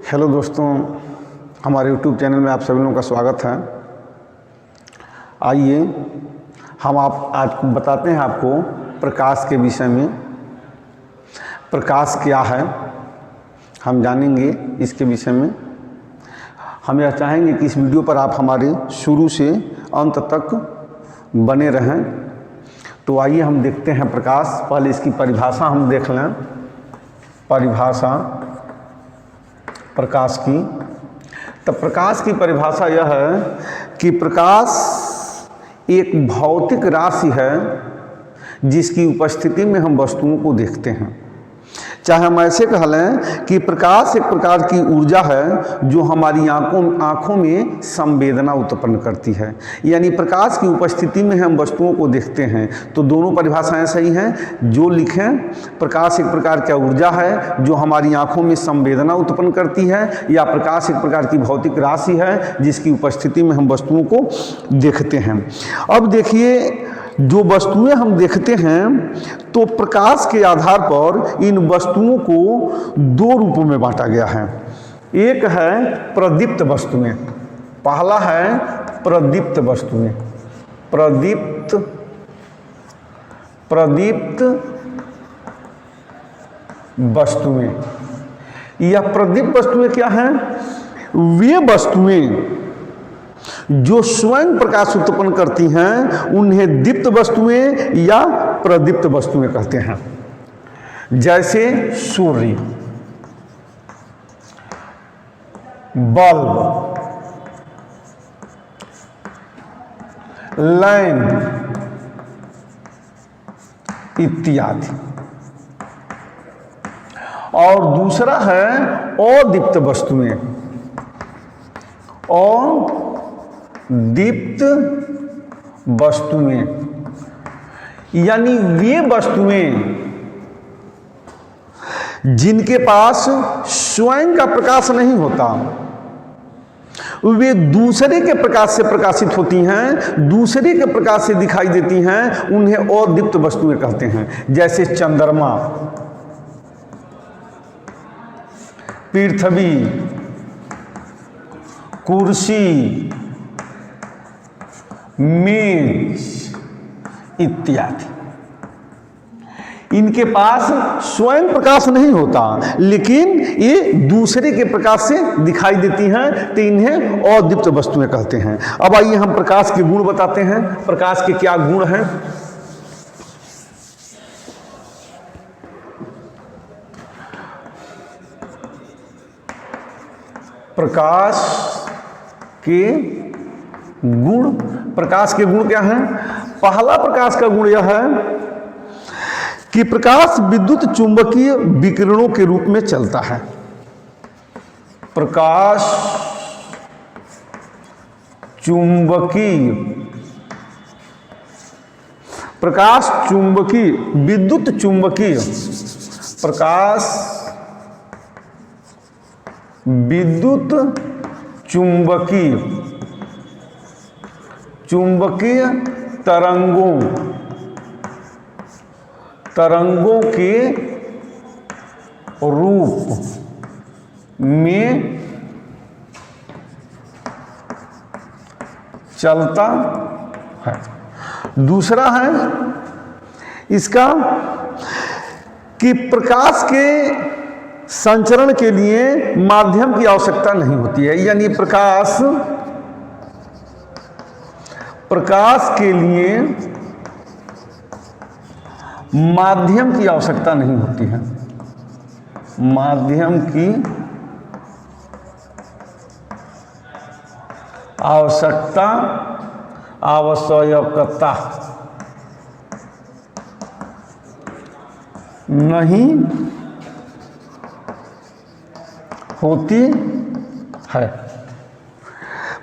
Hello दोस्तों, हमारे YouTube channel में आप सभी लोगों का स्वागत है। आइए हम आज बताते हैं आपको प्रकाश के विषय में। प्रकाश क्या है हम जानेंगे इसके विषय में। हम यह चाहेंगे कि इस वीडियो पर आप हमारे शुरू से अंत तक बने रहें। तो आइए हम देखते हैं प्रकाश। पहले इसकी परिभाषा हम देख लें। परिभाषा प्रकाश की, तो प्रकाश की परिभाषा यह है कि प्रकाश एक भौतिक राशि है जिसकी उपस्थिति में हम वस्तुओं को देखते हैं। चाहे हम ऐसे कह लें कि प्रकाश एक प्रकार की ऊर्जा है जो हमारी आँखों में संवेदना उत्पन्न करती है। यानी प्रकाश की उपस्थिति में हम वस्तुओं को देखते हैं। तो दोनों परिभाषाएं सही हैं। जो लिखें, प्रकाश एक प्रकार की ऊर्जा है जो हमारी आँखों में संवेदना उत्पन्न करती है, या प्रकाश एक प्रकार की भौतिक राशि है जिसकी उपस्थिति में हम वस्तुओं को देखते हैं। अब देखिए, जो वस्तुएं हम देखते हैं तो प्रकाश के आधार पर इन वस्तुओं को दो रूपों में बांटा गया है। एक है प्रदीप्त वस्तुएं, पहला है प्रदीप्त वस्तुएं। प्रदीप्त वस्तुएं, यह प्रदीप्त वस्तुएं क्या हैं? वे वस्तुएं जो स्वयं प्रकाश उत्पन्न करती हैं उन्हें दीप्त वस्तुएं या प्रदीप्त वस्तुएं कहते हैं। जैसे सूर्य, बल्ब, लैंप इत्यादि। और दूसरा है अदीप्त वस्तुएं। दीप्त वस्तुएं यानी वे वस्तुएं जिनके पास स्वयं का प्रकाश नहीं होता, वे दूसरे के प्रकाश से प्रकाशित होती हैं, दूसरे के प्रकाश से दिखाई देती हैं, उन्हें अदीप्त वस्तुएं कहते हैं। जैसे चंद्रमा, पृथ्वी, कुर्सी, मेज इत्यादि। इनके पास स्वयं प्रकाश नहीं होता, लेकिन ये दूसरे के प्रकाश से दिखाई देती हैं, तो इन्हें अदीप्त वस्तुएं कहते हैं। अब आइए हम प्रकाश के गुण बताते हैं। प्रकाश के क्या गुण हैं? प्रकाश के गुण, प्रकाश के गुण क्या हैं? पहला प्रकाश का गुण यह है कि प्रकाश विद्युत चुंबकीय विकिरणों के रूप में चलता है। प्रकाश चुंबकीय, प्रकाश चुंबकीय, विद्युत चुंबकीय, प्रकाश विद्युत चुंबकीय, चुंबकीय तरंगों के रूप में चलता है। दूसरा है इसका कि प्रकाश के संचरण के लिए माध्यम की आवश्यकता नहीं होती है। यानी प्रकाश के लिए माध्यम की आवश्यकता नहीं होती है। माध्यम की आवश्यकता नहीं होती है।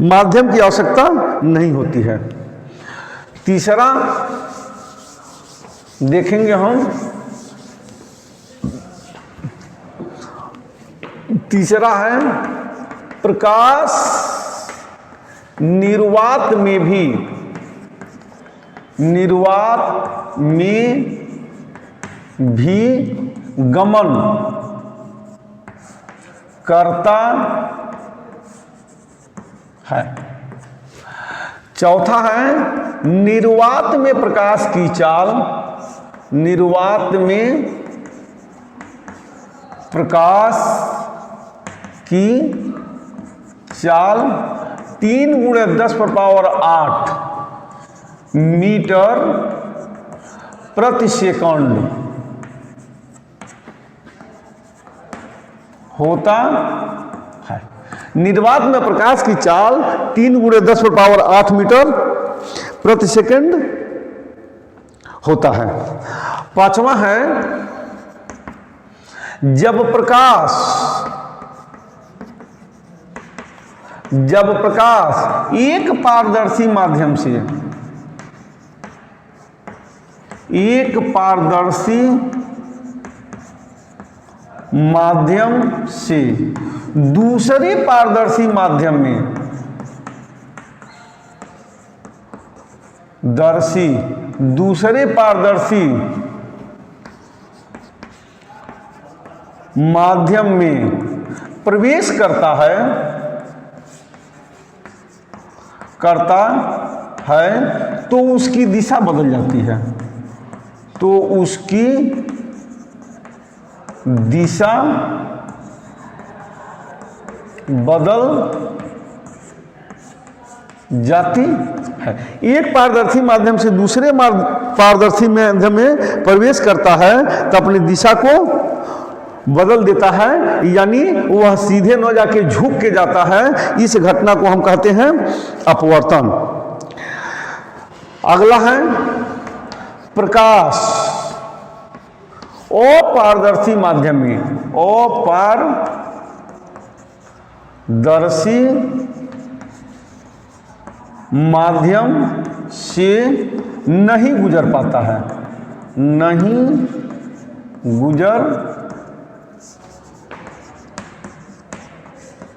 माध्यम की आवश्यकता नहीं होती है। तीसरा देखेंगे हम, तीसरा है प्रकाश निर्वात में भी गमन करता है। चौथा है निर्वात में प्रकाश की चाल, निर्वात में प्रकाश की चाल 3 × 10⁸ मीटर प्रति सेकंड होता है। निर्वात में प्रकाश की चाल 3 × 10⁸ मीटर प्रति सेकंड होता है। पांचवा है जब प्रकाश एक पारदर्शी माध्यम से दूसरे पारदर्शी माध्यम में प्रवेश करता है तो उसकी दिशा बदल जाती है, तो उसकी दिशा बदल जाती है। एक पारदर्शी माध्यम से दूसरे पारदर्शी माध्यम में प्रवेश करता है तो अपनी दिशा को बदल देता है, यानी वह सीधे न जाके झुक के जाता है। इस घटना को हम कहते हैं अपवर्तन। अगला है प्रकाश अपारदर्शी माध्यम में, अपारदर्शी माध्यम से नहीं गुजर पाता है, नहीं गुजर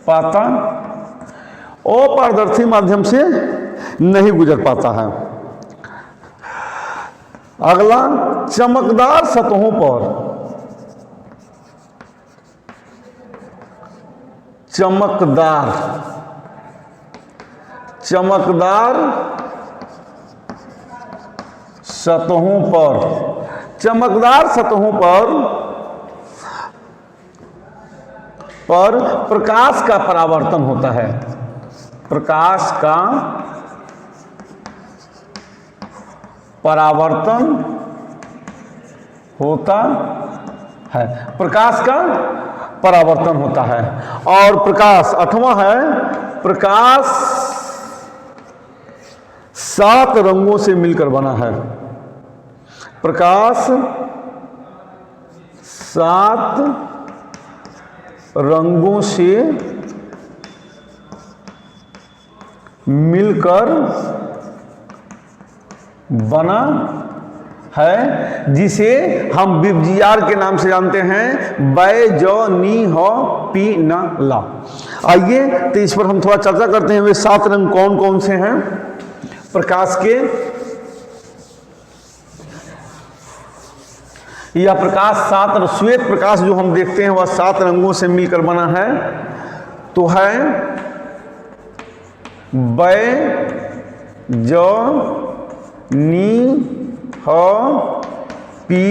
पाता, अपारदर्शी माध्यम से नहीं गुजर पाता है। अगला चमकदार सतहों पर, चमकदार सतहों पर प्रकाश का परावर्तन होता है, प्रकाश का परावर्तन होता है, प्रकाश का परावर्तन होता है। और प्रकाश आठवां है प्रकाश 7 रंगों से मिलकर बना है, प्रकाश 7 रंगों से मिलकर बना है, जिसे हम विबजियार के नाम से जानते हैं, बै ज नी ह पी न ला। आइए तो इस पर हम थोड़ा चर्चा करते हैं। वे 7 रंग कौन कौन से हैं प्रकाश के। यह प्रकाश 7 श्वेत प्रकाश जो हम देखते हैं वह 7 रंगों से मिलकर बना है। तो है बै ज नी ह पी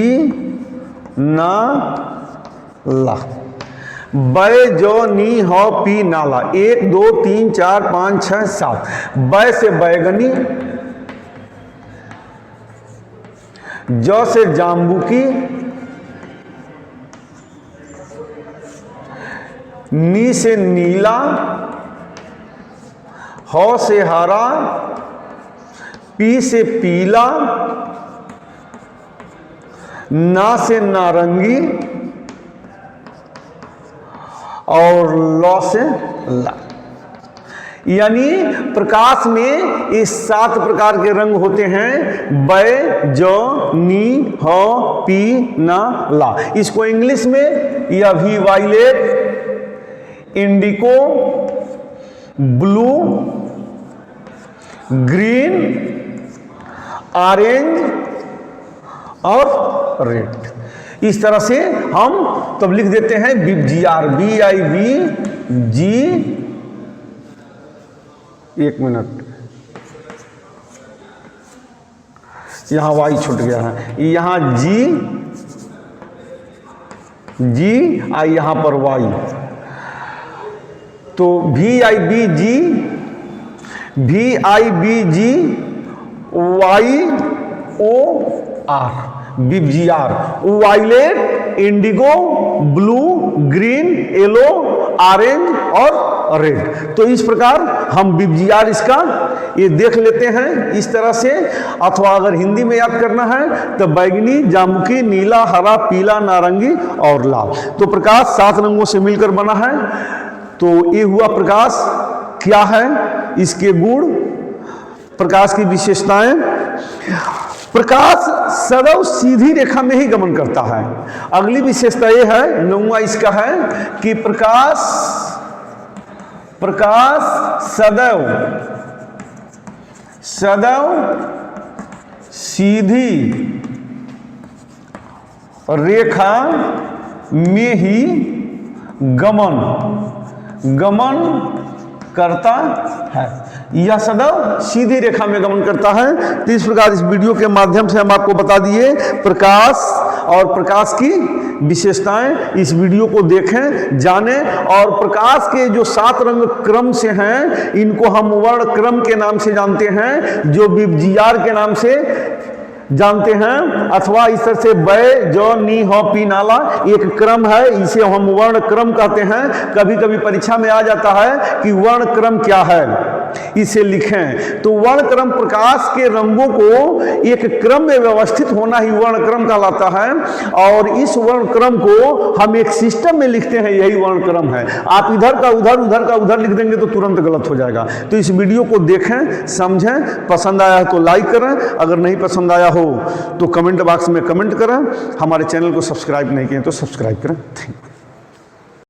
न ला, बै ज नी ह पी ना ला। 1 2 3 4 5 6 7। बै से बैगनी, ज से जाम्बुकी, नी से नीला, ह से हरा, पी से पीला, ना से नारंगी और ल से ला। यानी प्रकाश में इस 7 प्रकार के रंग होते हैं, बै ज नी ह पी ना ला। इसको इंग्लिश में या भी वायलेट, इंडिको, ब्लू, ग्रीन, ऑरेंज और रेड। इस तरह से हम तब लिख देते हैं बिबजीआर, BIBG, एक मिनट, यहां वाई छूट गया है, यहां जी आई, यहां पर वाई, तो VIBG YOR, बिबजीआर, violet, indigo, blue, green, yellow, orange और रेड। तो इस प्रकार हम बिबजीआर इसका ये देख लेते हैं इस तरह से। अथवा अगर हिंदी में याद करना है तो बैगनी, जामुनी, नीला, हरा, पीला, नारंगी और लाल। तो प्रकाश 7 रंगों से मिलकर बना है। तो ये हुआ प्रकाश क्या है, इसके गुण, प्रकाश की विशेषताएं। प्रकाश सदैव सीधी रेखा में ही गमन करता है। अगली विशेषता यह है, 9वां इसका है कि प्रकाश सदैव सीधी रेखा में ही गमन करता है। यह सदैव सीधी रेखा में गमन करता है। तो इस प्रकार इस वीडियो के माध्यम से हम आपको बता दिए प्रकाश और प्रकाश की विशेषताएं। इस वीडियो को देखें, जानें, और प्रकाश के जो 7 रंग क्रम से हैं इनको हम वर्ण क्रम के नाम से जानते हैं, जो बिबजीआर के नाम से जानते हैं। अथवा इस तरह से बै, जो, नी, हो, पी, नाला एक क्रम है, इसे हम वर्ण क्रम कहते हैं। कभी कभी परीक्षा में आ जाता है कि वर्ण क्रम क्या है, इसे लिखें। तो वर्ण क्रम प्रकाश के रंगों को एक क्रम में व्यवस्थित होना ही वर्ण क्रम कहलाता है। और इस वर्ण क्रम को हम एक सिस्टम में लिखते हैं, यही वर्ण क्रम है। आप इधर का उधर, उधर का उधर लिख देंगे तो तुरंत गलत हो जाएगा। तो इस वीडियो को देखें, समझें, पसंद आया है तो लाइक करें, अगर नहीं पसंद आया हो तो कमेंट बॉक्स में कमेंट करें। हमारे चैनल को सब्सक्राइब नहीं किए तो सब्सक्राइब करें। Thank you.